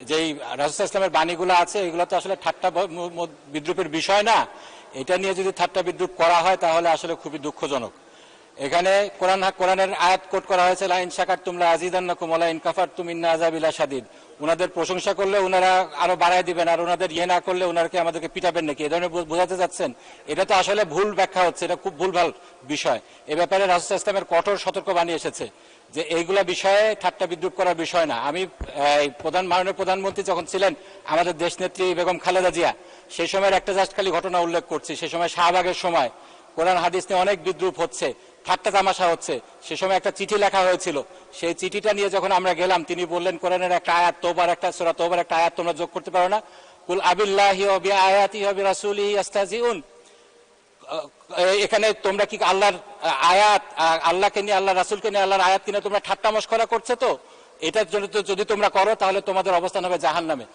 যেই রাসূল ইসলামের বাণীগুলো আছে এগুলো তো আসলে ঠাট্টা বিদ্রুপের বিষয় না। এটা নিয়ে যদি ঠাট্টা বিদ্রুপ করা হয় তাহলে আসলে খুবই দুঃখজনক। এখানে কোরআনের আয়াত কোট করা হয়েছে লাইন শাকারতুম লাযিদান্নাকুম ওয়া লাইন কাফারতুম ইন্না আযাবি লাশাদীদ। ওনাদের প্রশংসা করলে ওনারা আরো বাড়ায় দিবেন, আর ওনাদের ইয়ে না করলে ওনারকে আমাদেরকে পিটাবেন নাকি, এই ধরনের বোঝাতে যাচ্ছেন। এটা তো আসলে ভুল ব্যাখ্যা হচ্ছে, এটা খুব ভুলভাল বিষয়। এ ব্যাপারে রাসূল ইসলামের কঠোর সতর্কবাণী এসেছে যে এইগুলা বিষয়ে ঠাট্টা বিদ্রুপ করার বিষয় না। আমি মাননীয় প্রধানমন্ত্রী যখন ছিলেন আমাদের দেশনেত্রী বেগম খালেদা জিয়া, সেই সময়ের একটা জাস্ট খালি ঘটনা উল্লেখ করছি। সেই সময় শাহবাগের সময় কোরআন হাদিস নিয়ে অনেক বিদ্রুপ হচ্ছে, ঠাট্টা তামাশা হচ্ছে। সে সময় একটা চিঠি লেখা হয়েছিল, সেই চিঠিটা নিয়ে যখন আমরা গেলাম তিনি বললেন কোরআনের একটা আয়াত সূরা তওবার একটা আয়াত তোমরা যোগ করতে পারো না? কুল আবিল্লাহি ওয়া বিআয়াতিহি ওয়া বিরাসূলিহি ইস্তাহজিউন। এখানে তোমরা কি আল্লাহর আয়াত, আল্লাহকে নিয়ে, আল্লাহ রাসূলকে নিয়ে, আল্লাহর আয়াত কিনে তোমরা ঠাট্টা মশকরা করছো? তো এটার জন্য তো যদি তোমরা করো তাহলে তোমাদের অবস্থান হবে জাহান্নামে।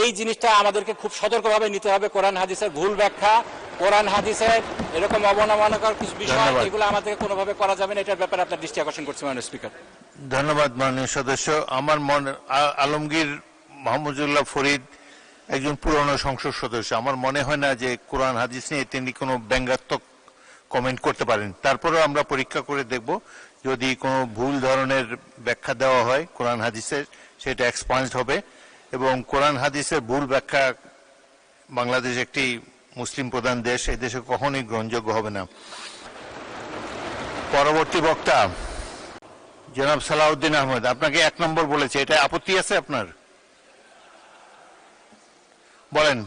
এই জিনিসটা আমাদেরকে খুব সতর্কভাবে নিতে হবে। কোরআন হাদিসের ভুল ব্যাখ্যা, কোরআন হাদিসের এরকম অবমাননাকর কিছু বিষয়, এগুলো আমাদেরকে কোনোভাবে করা যাবে না। এটার ব্যাপারে আপনার দৃষ্টি আকর্ষণ করছি মাননীয় স্পিকার। ধন্যবাদ মাননীয় সদস্য। আমার আলমগীর মাহমুদুল্লাহ ফরিদ একজন পুরনো সংসদ সদস্য। আমার মনে হয় না যে কোরআন হাদিস নিয়ে তিনি কোনো ব্যঙ্গাত্মক কমেন্ট করতে পারেন। তারপরেও আমরা পরীক্ষা করে দেখব, যদি কোনো ভুল ধরনের ব্যাখ্যা দেওয়া হয় কোরআন হাদিসের, সেটা এক্সপান্সড হবে। এবং কোরআন হাদিসের ভুল ব্যাখ্যা, বাংলাদেশ একটি মুসলিম প্রধান দেশ, এই দেশে কখনোই গ্রহণযোগ্য হবে না। পরবর্তী বক্তা জনাব সালাউদ্দিন আহমেদ, আপনাকে 1 নম্বর বলেছে, এটা আপত্তি আছে আপনার? বলেন,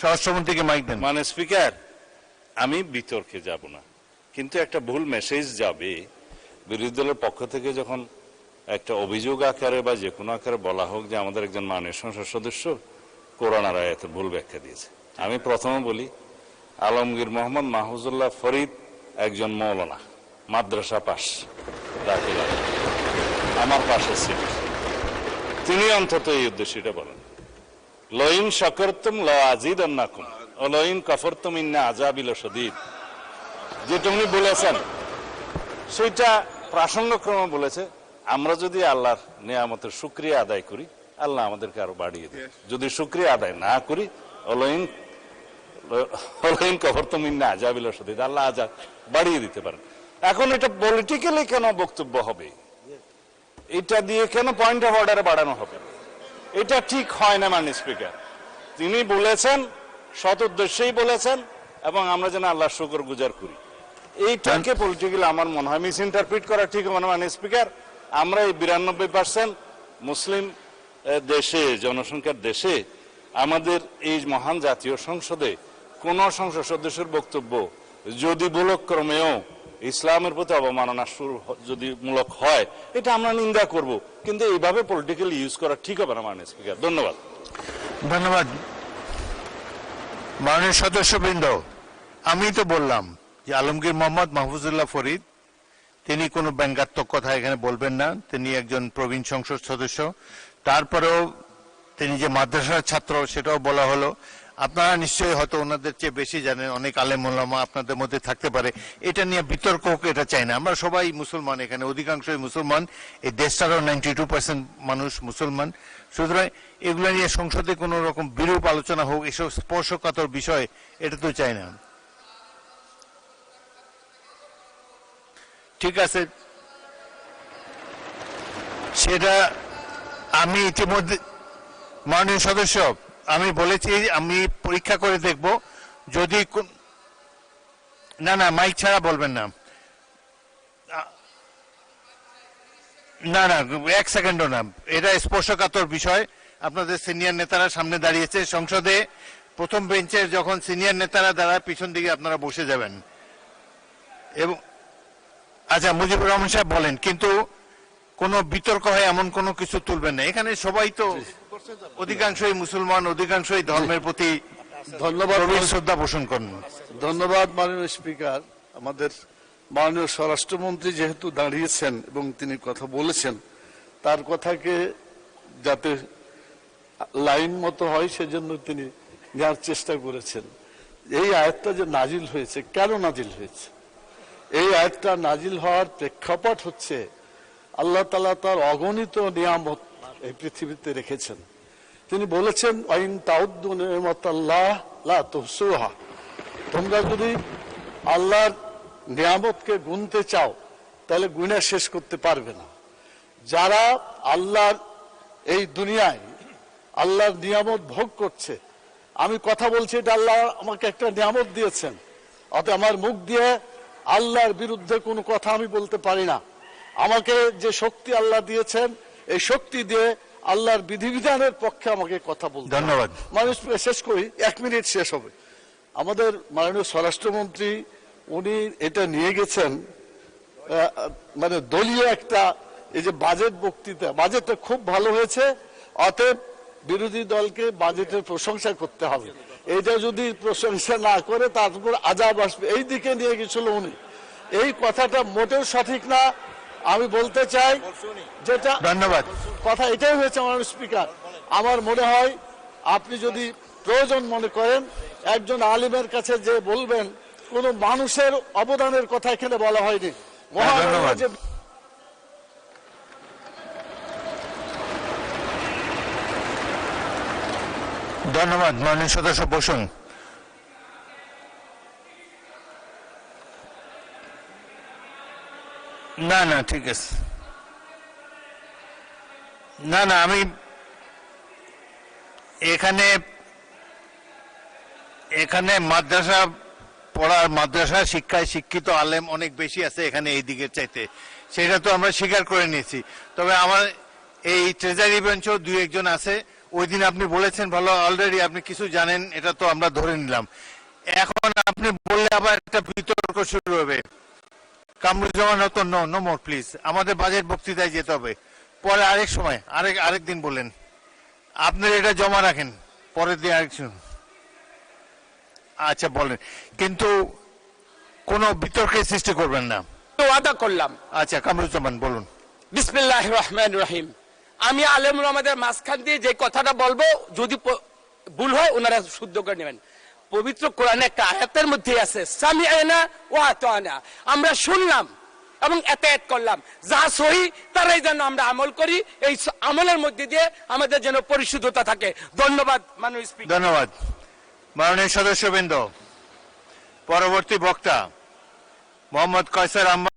স্বরাষ্ট্রমন্ত্রীকে মাইক দেন। মানে স্পিকার, আমি বিতর্কে যাব না, কিন্তু একটা ভুল মেসেজ যাবে বিরোধী দলের পক্ষ থেকে যখন একটা অভিযোগ আকারে বা যে কোনো আকারে বলা হোক যে আমাদের একজন মাননীয় সংসদ সদস্য কোরআন আর আয়াতের ভুল ব্যাখ্যা দিয়েছে। আমি প্রথমে বলি, আলমগীর মোহাম্মদ মাহফুজুল্লাহ ফরিদ একজন মৌলানা, মাদ্রাসা পাস, দাখিলা আমার পাশের সিট। তিনি অন্তত এই উদ্দেশ্যটা বলেন, লইন শাকারতুম লাযিদান্নাকুম ওয়া লইন কাফারতুম ইন্না আযাবি লাশাদীদ। যেটা উনি বলেছেন সেটা প্রাসঙ্গক্রমে বলেছে। আমরা যদি আল্লাহর নিয়ামতের শুকরিয়া আদায় করি, আল্লাহ আমাদেরকে আরো বাড়িয়ে দেয়। যদি শুকরিয়া আদায় না করি, লইন কাফারতুম ইন্না আযাবি লাশাদীদ, আল্লাহ আযাব বাড়িয়ে দিতে পারেন। এখন এটা পলিটিক্যালি কেন বক্তব্য হবে, এটা দিয়ে কেন পয়েন্ট অফ অর্ডারে বাড়ানো হবে? এটা ঠিক হয় না মাননীয় স্পিকার। তিনি বলেছেন, সৎ উদ্দেশ্যেই বলেছেন, এবং আমরা যেন আল্লাহর শুকর গুজার করি। এইটাকে পলিটিক্যালি আমার মনে হয় মিস ইন্টারপ্রিট করা ঠিক হবে না মাননীয় স্পিকার। আমরা এই 92% মুসলিম দেশে, জনসংখ্যার দেশে, আমাদের এই মহান জাতীয় সংসদে কোন সংসদ সদস্যের বক্তব্য যদি ভুলক্রমেও ইসলামের প্রতি অবমাননা যদি মূলক হয়, এটা আমরা নিন্দা করব, কিন্তু এইভাবে পলিটিক্যালি ইউজ করা ঠিক হবে না মাননীয় স্পিকার। ধন্যবাদ। ধন্যবাদ মাননীয় সদস্যবৃন্দ। আমি তো বললাম যে আলমগীর মোহাম্মদ মাহফুজুল্লাহ ফরিদ তিনি কোনো ব্যঙ্গাত্মক কথা এখানে বলবেন না। তিনি একজন প্রবীণ সংসদ সদস্য। তারপরেও তিনি যে মাদ্রাসার ছাত্র সেটাও বলা হলো। আপনারা নিশ্চয়ই হয়তো ওনাদের চেয়ে বেশি জানেন, অনেক আলেম ওলামা আপনাদের মধ্যে থাকতে পারে। এটা নিয়ে বিতর্ক হোক, এটা চাই না। আমরা সবাই মুসলমান, এখানে অধিকাংশই মুসলমান, এই দেশটারও 92% মানুষ মুসলমান। সুতরাং এগুলো নিয়ে সংসদে কোনো রকম বিরূপ আলোচনা হোক, এসব স্পর্শকাতর বিষয়, এটা তো চাই না। ঠিক আছে, সেটা আমি ইতিমধ্যে মাননীয় সদস্য আমি বলেছি, আমি পরীক্ষা করে দেখব। যদি না মাইক ছাড়া বলবেন না, না 1 সেকেন্ডও না, এটা স্পর্শকাতর বিষয়। আপনাদের সিনিয়র নেতারা সামনে দাঁড়িয়েছে, সংসদে প্রথম বেঞ্চের যখন সিনিয়র নেতারা দাঁড়ায় পিছন দিকে আপনারা বসে যাবেন। এবং আচ্ছা, মুজিবুর রহমান সাহেব বলেন, কিন্তু কোনো বিতর্ক হয় এমন কোনো কিছু তুলবেন না। এখানে সবাই তো অধিকাংশই মুসলমান, অধিকাংশই ধর্মের প্রতি ধন্যবাদ শ্রদ্ধা পোষণ করেন। ধন্যবাদ মাননীয় স্পিকার। আমাদের মাননীয় স্বরাষ্ট্রমন্ত্রী যেহেতু দাঁড়িয়েছেন এবং তিনি কথা বলেছেন, তার কথাকে যাতে লাইন মতো হয় সেজন্য তিনি নেওয়ার চেষ্টা করেছেন। এই আয়াতটা যে নাজিল হয়েছে, কেন নাজিল হয়েছে? এই আয়াতটা নাজিল হওয়ার প্রেক্ষাপট হচ্ছে আল্লাহ তাআলা তার অগণিত নিয়ামত এই পৃথিবীতে রেখেছেন। তিনি বলেছেন আইন তাউদ্দু নিয়ামাতাল্লাহ লা তুহসুহা, তোমরা যদি আল্লাহর নিয়ামতকে গুনতে চাও তাহলে গুণে শেষ করতে পারবে না। যারা আল্লাহর এই দুনিয়ায় আল্লাহর নিয়ামত ভোগ করছে, আমি কথা বলছি এটা আল্লাহ আমাকে একটা নিয়ামত দিয়েছেন, অতএব আমার মুখ দিয়ে আল্লাহর বিরুদ্ধে কোনো কথা আমি বলতে পারি না। আমাকে যে শক্তি আল্লাহ দিয়েছেন, এই শক্তি দিয়ে আল্লাহর বিধিবিধানের পক্ষে আমাকে কথা বলতে হবে। ধন্যবাদ। মানুষ শেষ করি, 1 মিনিট শেষ হবে। আমাদের মাননীয় স্বরাষ্ট্রমন্ত্রী উনি এটা নিয়ে গেছেন মানে দলীয় একটা, এই যে বাজেট বক্তৃতা, বাজেটটা খুব ভালো হয়েছে, অতএব বিরোধী দলকে বাজেটের প্রশংসা করতে হবে। এইটা যদি প্রশংসা না করে তারপর আজাব আসবে, এই দিকে নিয়ে গেছিল উনি। এই কথাটা মোটেও সঠিক না। আমি বলতে চাই যেটা ধন্যবাদ। কথা এটাই হয়েছে মাননীয় স্পিকার, আমার মনে হয় আপনি যদি প্রয়োজন মনে করেন একজন আলিমের কাছে যে বলবেন, কোন মানুষের অবদানের কথা এখানে বলা হয়নি। ধন্যবাদ। যে ধন্যবাদ। মাননীয় সদস্য বসুন। না না ঠিক আছে, না না আমি এখানে মাদ্রাসা পড়ার, মাদ্রাসা শিক্ষায় শিক্ষিত আলেম অনেক বেশি আছে এখানে এই দিকের চাইতে, সেটা তো আমরা স্বীকার করে নিয়েছি। তবে আমার এই ট্রেজারি বেঞ্চও 2-1 আছে। ওই দিন আপনি বলেছেন ভালো, অলরেডি আপনি কিছু জানেন, এটা তো আমরা ধরে নিলাম। এখন আপনি বললে আবার একটা বিতর্ক শুরু হবে। কামরুজ্জামান হতো নো মোর প্লিজ, আমাদের বাজেট বক্তৃতায় যেতে হবে, পরে আরেক সময় আরেক দিন বলেন। আপনার এটা জমা রাখেন, পরের দিন আরেক। আচ্ছা বলেন, কিন্তু কোনো বিতর্কের সৃষ্টি করবেন না। ওয়াদা করলাম। আচ্ছা কামরুজ্জামান বলুন। বিসমিল্লাহির রহমানির রহিম। আমি আলেমুল আমাদের মাঝখান দিয়ে যে কথাটা বলবো, যদি ভুল হয় ওনারা শুদ্ধ করে নেবেন। পবিত্র কোরআনে একটা আয়াতের মধ্যে আছে সামিআনা ওয়া আতানা, আমরা শুনলাম এবং এতায়াত করলাম, যা সহি তারাই যেন আমরা আমল করি, এই আমলের মধ্যে দিয়ে আমাদের যেন পরিশুদ্ধতা থাকে। ধন্যবাদ মাননীয় স্পিকার। ধন্যবাদ মাননীয় সদস্যবৃন্দ। পরবর্তী বক্তা মোহাম্মদ কয়সার আহমদ।